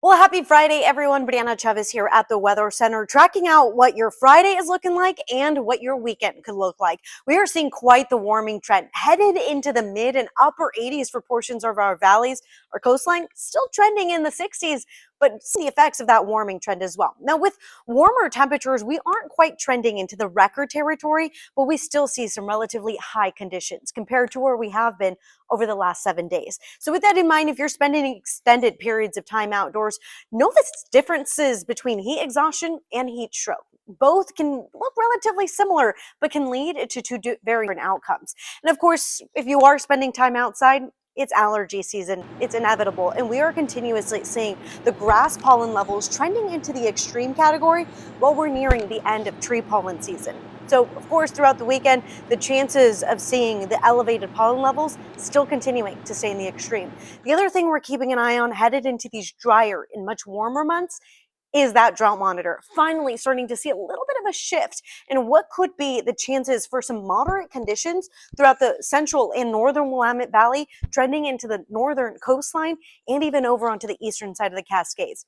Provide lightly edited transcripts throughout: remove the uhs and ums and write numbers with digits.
Well, happy Friday, everyone. Briana Chavez here at the Weather Center, tracking out what your Friday is looking like and what your weekend could look like. We are seeing quite the warming trend, headed into the mid and upper 80s for portions of our valleys. Our coastline still trending in the 60s, but see the effects of that warming trend as well. Now, with warmer temperatures, we aren't quite trending into the record territory, but we still see some relatively high conditions compared to where we have been over the last 7 days. So with that in mind, if you're spending extended periods of time outdoors, know the differences between heat exhaustion and heat stroke. Both can look relatively similar, but can lead to two very different outcomes. And of course, if you are spending time outside, it's allergy season. It's inevitable. And we are continuously seeing the grass pollen levels trending into the extreme category while we're nearing the end of tree pollen season. So, of course, throughout the weekend, the chances of seeing the elevated pollen levels still continuing to stay in the extreme. The other thing we're keeping an eye on headed into these drier and much warmer months is that drought monitor finally starting to see a little bit of a shift in what could be the chances for some moderate conditions throughout the central and northern Willamette Valley, trending into the northern coastline and even over onto the eastern side of the Cascades.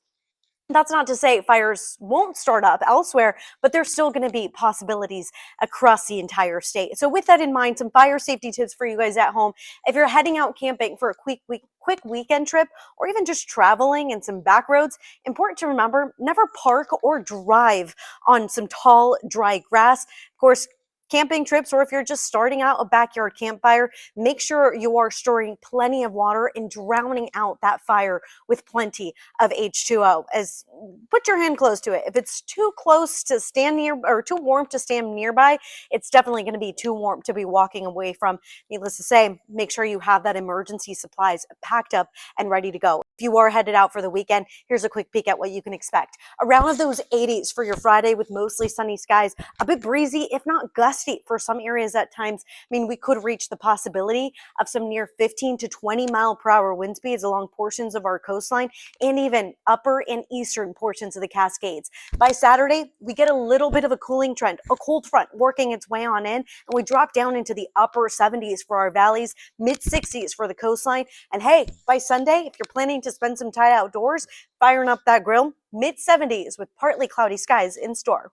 That's not to say fires won't start up elsewhere, but there's still going to be possibilities across the entire state. So with that in mind, some fire safety tips for you guys at home. If you're heading out camping for a quick weekend trip, or even just traveling in some back roads, important to remember, never park or drive on some tall, dry grass. Of course, camping trips, or if you're just starting out a backyard campfire, make sure you are storing plenty of water and drowning out that fire with plenty of H2O. As put your hand close to it. If it's too close to stand near or too warm to stand nearby, it's definitely going to be too warm to be walking away from. Needless to say, make sure you have that emergency supplies packed up and ready to go. If you are headed out for the weekend, here's a quick peek at what you can expect. Around those 80s for your Friday with mostly sunny skies, a bit breezy, if not gusty for some areas at times. I mean, we could reach the possibility of some near 15 to 20 mile per hour wind speeds along portions of our coastline and even upper and eastern portions of the Cascades. By Saturday, we get a little bit of a cooling trend, a cold front working its way on in, and we drop down into the upper 70s for our valleys, mid 60s for the coastline. And hey, by Sunday, if you're planning to spend some time outdoors, firing up that grill, mid 70s with partly cloudy skies in store.